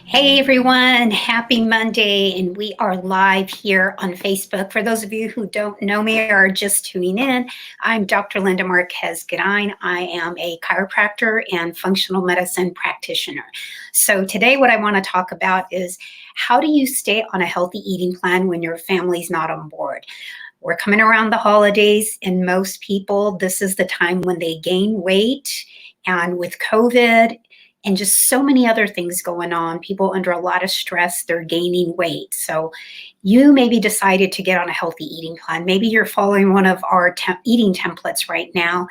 Hey everyone, happy Monday, and we are live here on Facebook. For those of you who don't know me or are just tuning in, I'm Dr. Linda Marquez Goodine. I am a chiropractor and functional medicine practitioner. So today what I want to talk about is how do you stay on a healthy eating plan when your family's not on board? We're coming around the holidays, and most people, this is the time when they gain weight. And with COVID, and just so many other things going on. People under a lot of stress, they're gaining weight. So you maybe decided to get on a healthy eating plan. Maybe you're following one of our eating templates right now,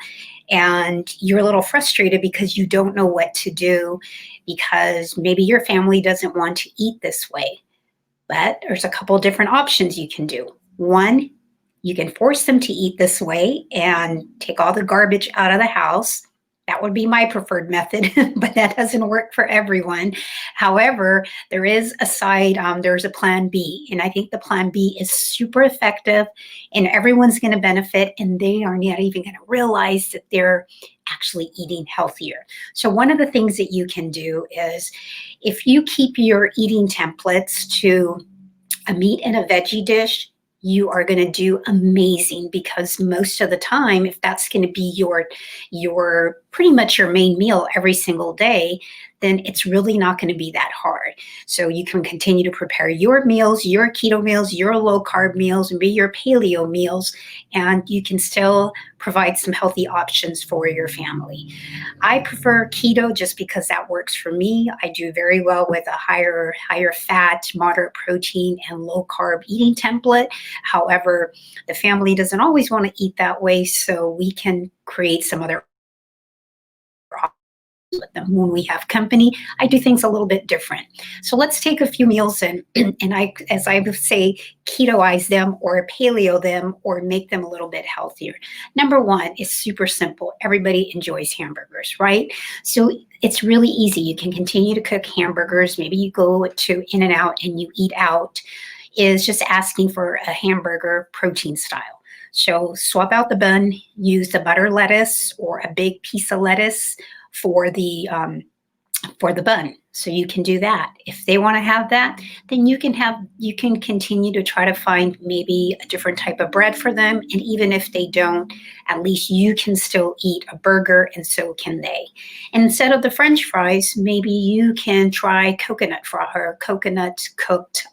and you're a little frustrated because you don't know what to do because maybe your family doesn't want to eat this way. But there's a couple different options you can do. One, you can force them to eat this way and take all the garbage out of the house. That would be my preferred method, but that doesn't work for everyone. However, there is a side, there's a plan B, and I think the plan B is super effective and everyone's going to benefit, and they are not even going to realize that they're actually eating healthier. So one of the things that you can do is if you keep your eating templates to a meat and a veggie dish, you are going to do amazing, because most of the time, if that's going to be your pretty much your main meal every single day, then it's really not going to be that hard. So you can continue to prepare your meals, your keto meals, your low carb meals, and be your paleo meals, and you can still provide some healthy options for your family. I prefer keto just because that works for me. I do very well with a higher fat, moderate protein, and low carb eating template. However, the family doesn't always want to eat that way, so we can create some other with them. When we have company, I do things a little bit different. So let's take a few meals and I, as I would say, ketoize them or paleo them or make them a little bit healthier. Number one is super simple. Everybody enjoys hamburgers, right? So it's really easy. You can continue to cook hamburgers. Maybe you go to In-N-Out and you eat out, is just asking for a hamburger protein style. So swap out the bun, use the butter lettuce or a big piece of lettuce for the bun. So you can do that. If they want to have that, then you can continue to try to find maybe a different type of bread for them. And even if they don't, at least you can still eat a burger, and so can they. And instead of the French fries, maybe you can try coconut cooked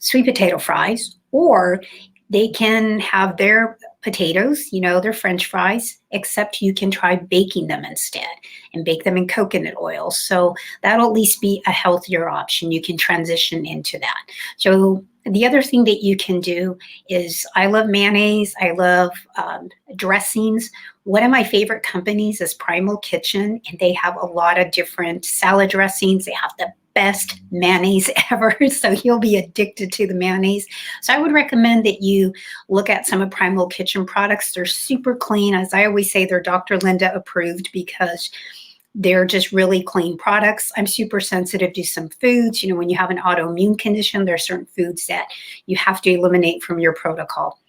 sweet potato fries, or they can have their potatoes, their French fries, except you can try baking them instead and bake them in coconut oil. So that'll at least be a healthier option. You can transition into that. So the other thing that you can do is, I love mayonnaise. I love dressings. One of my favorite companies is Primal Kitchen, and they have a lot of different salad dressings. They have the best mayonnaise ever, so you'll be addicted to the mayonnaise. So I would recommend that you look at some of Primal Kitchen products. They're super clean. As I always say, they're Dr. Linda approved because they're just really clean products. I'm super sensitive to some foods. When you have an autoimmune condition, there are certain foods that you have to eliminate from your protocol.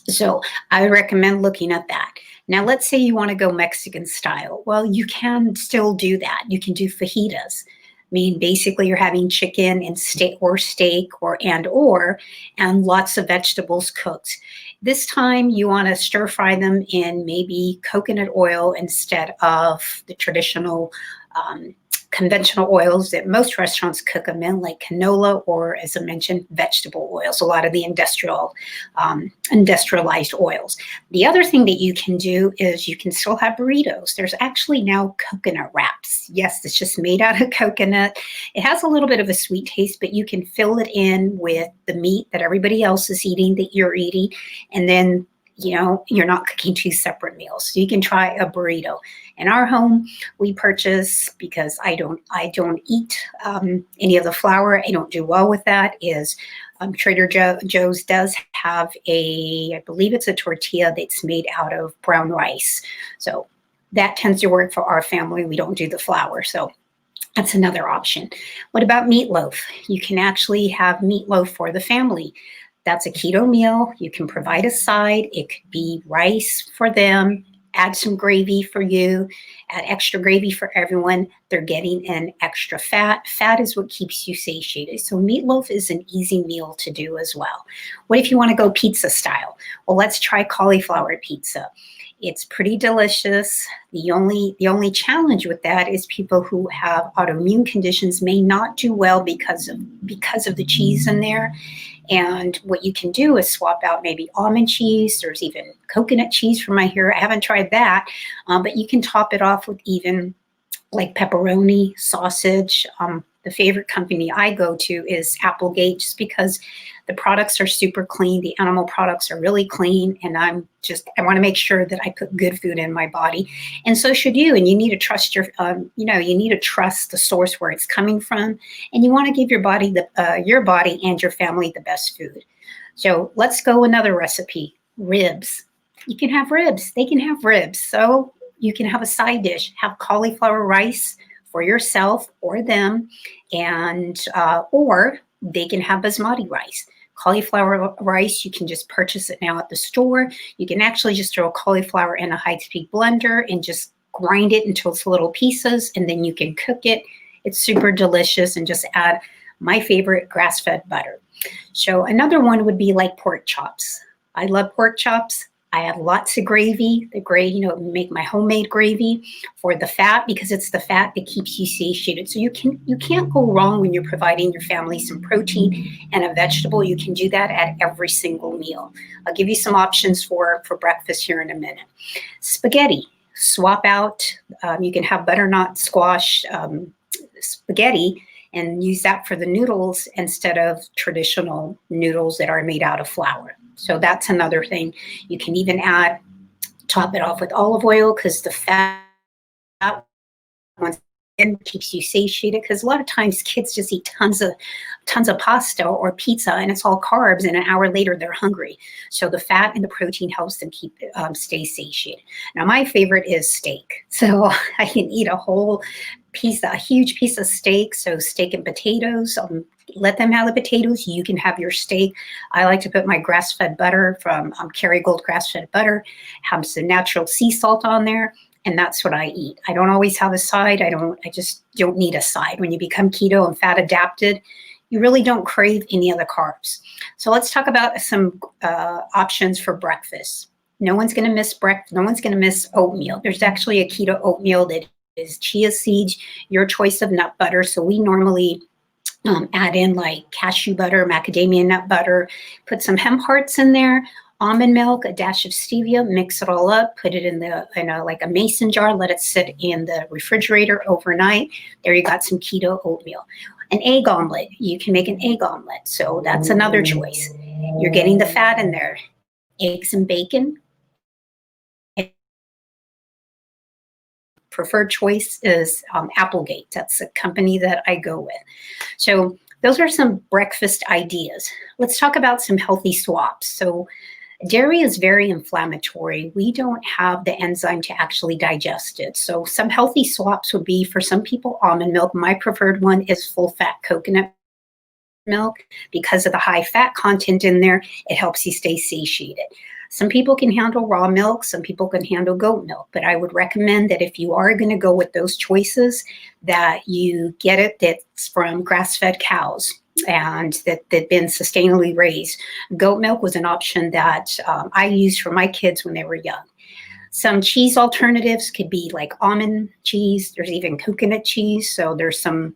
So I recommend looking at that. Now, let's say you want to go Mexican style. Well, you can still do that. You can do fajitas. Basically you're having chicken and steak and lots of vegetables cooked. This time you want to stir fry them in maybe coconut oil instead of the traditional conventional oils that most restaurants cook them in, like canola or, as I mentioned, vegetable oils, a lot of the industrialized oils. The other thing that you can do is you can still have burritos. There's actually now coconut wraps. Yes, it's just made out of coconut. It has a little bit of a sweet taste, but you can fill it in with the meat that everybody else is eating, that you're eating, and then you're not cooking two separate meals. So you can try a burrito. In our home, we purchase, because I don't eat any of the flour. I don't do well with that. Is Trader Joe's does have I believe it's a tortilla that's made out of brown rice. So that tends to work for our family. We don't do the flour. So that's another option. What about meatloaf? You can actually have meatloaf for the family. That's a keto meal. You can provide a side. It could be rice for them, add some gravy for you, add extra gravy for everyone. They're getting in extra fat. Fat is what keeps you satiated. So meatloaf is an easy meal to do as well. What if you want to go pizza style? Well, let's try cauliflower pizza. It's pretty delicious. The only challenge with that is people who have autoimmune conditions may not do well because of the cheese in there. And what you can do is swap out maybe almond cheese. There's even coconut cheese from my here. I haven't tried that, but you can top it off with even like pepperoni, sausage. The favorite company I go to is Applegate, just because the products are super clean. The animal products are really clean. And I want to make sure that I put good food in my body. And so should you. And you need to trust you need to trust the source where it's coming from. And you want to give your body and your family the best food. So let's go another recipe, ribs. You can have ribs. They can have ribs. So you can have a side dish, have cauliflower rice for yourself or them, and or they can have basmati rice. Cauliflower rice, you can just purchase it now at the store. You can actually just throw cauliflower in a high-speed blender and just grind it until it's little pieces, and then you can cook it. It's super delicious, and just add my favorite grass-fed butter. So another one would be like pork chops. I love pork chops. I add lots of gravy. The gravy, make my homemade gravy for the fat, because it's the fat that keeps you satiated. So you can't go wrong when you're providing your family some protein and a vegetable. You can do that at every single meal. I'll give you some options for breakfast here in a minute. Spaghetti, swap out. You can have butternut squash spaghetti and use that for the noodles instead of traditional noodles that are made out of flour. So that's another thing. You can even top it off with olive oil, because the fat, once again, keeps you satiated. Because a lot of times kids just eat tons of pasta or pizza, and it's all carbs, and an hour later they're hungry. So the fat and the protein helps them stay satiated. Now my favorite is steak. So I can eat a huge piece of steak. So steak and potatoes. Let them have the potatoes. You can have your steak. I like to put my grass-fed butter from Kerrygold grass-fed butter, have some natural sea salt on there, and that's what I eat. I don't always have a side. I just don't need a side. When you become keto and fat adapted, you really don't crave any of the carbs. So let's talk about some options for breakfast. No one's going to miss breakfast. No one's going to miss oatmeal. There's actually a keto oatmeal that is chia seeds, your choice of nut butter. So we normally add in like cashew butter, macadamia nut butter, put some hemp hearts in there, almond milk, a dash of stevia, mix it all up, put it in a mason jar, let it sit in the refrigerator overnight. There you got some keto oatmeal. An egg omelet, you can make an egg omelet. So that's another choice. You're getting the fat in there. Eggs and bacon. Preferred choice is Applegate. That's the company that I go with. So those are some breakfast ideas. Let's talk about some healthy swaps. So dairy is very inflammatory. We don't have the enzyme to actually digest it. So some healthy swaps would be, for some people, almond milk. My preferred one is full-fat coconut milk. Because of the high fat content in there, it helps you stay satiated. Some people can handle raw milk, some people can handle goat milk, but I would recommend that if you are going to go with those choices, that you get it that's from grass-fed cows and that been sustainably raised. Goat milk was an option that I used for my kids when they were young. Some cheese alternatives could be like almond cheese. There's even coconut cheese. So there's some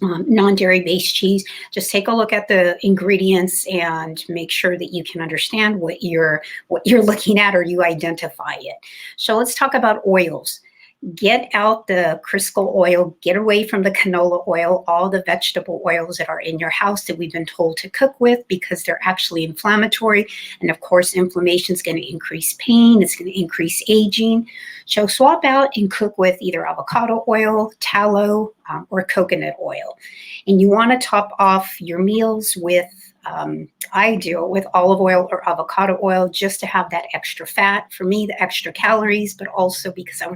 non-dairy based cheese. Just take a look at the ingredients and make sure that you can understand what you're looking at, or you identify it. So let's talk about oils. Get out the Crisco oil, get away from the canola oil, all the vegetable oils that are in your house that we've been told to cook with, because they're actually inflammatory. And of course, inflammation is going to increase pain. It's going to increase aging. So swap out and cook with either avocado oil, tallow, or coconut oil. And you want to top off your meals with I do with olive oil or avocado oil, just to have that extra fat. For me, the extra calories, but also because I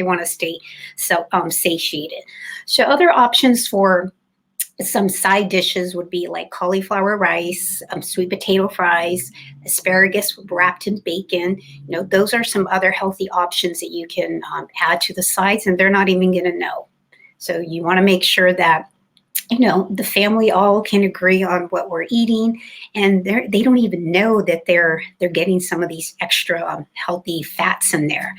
want to stay satiated. So other options for Some side dishes would be like cauliflower rice, sweet potato fries, asparagus wrapped in bacon. Those are some other healthy options that you can add to the sides, and they're not even going to know. So you want to make sure that the family all can agree on what we're eating, and they don't even know that they're getting some of these extra healthy fats in there.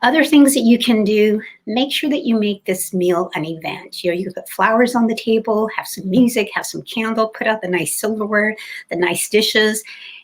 Other things that you can do, make sure that you make this meal an event. You can put flowers on the table, have some music, have some candle, put out the nice silverware, the nice dishes.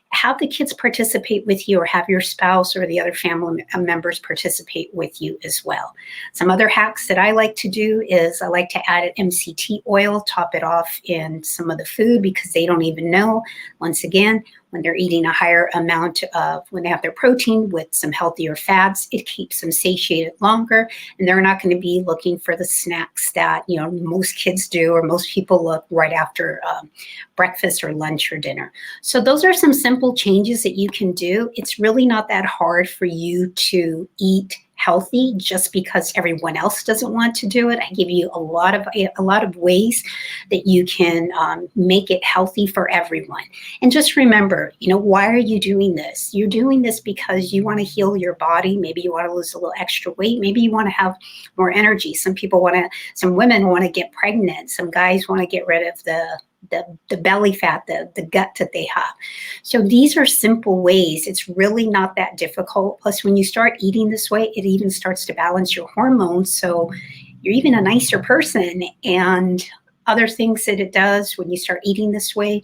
Have the kids participate with you, or have your spouse or the other family members participate with you as well. Some other hacks that I like to do is I like to add an MCT oil, top it off in some of the food, because they don't even know. Once again, when they're eating a higher amount of, when they have their protein with some healthier fats, it keeps them satiated longer, and they're not going to be looking for the snacks that most kids do, or most people look right after breakfast or lunch or dinner. So those are some simple changes that you can do. It's really not that hard for you to eat healthy just because everyone else doesn't want to do it. I give you a lot of ways that you can make it healthy for everyone. And just remember, why are you doing this? You're doing this because you want to heal your body. Maybe you want to lose a little extra weight. Maybe you want to have more energy. Some women want to get pregnant. Some guys want to get rid of the belly fat, the gut that they have. So these are simple ways. It's really not that difficult. Plus, when you start eating this way, it even starts to balance your hormones. So you're even a nicer person. And other things that it does when you start eating this way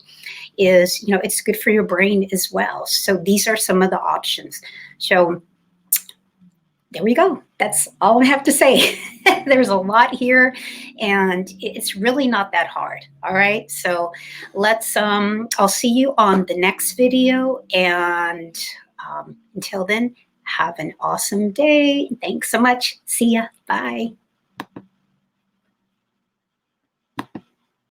is, it's good for your brain as well. So these are some of the options. So there we go. That's all I have to say. There's a lot here, and it's really not that hard. All right. So I'll see you on the next video. And until then, have an awesome day. Thanks so much. See ya. Bye.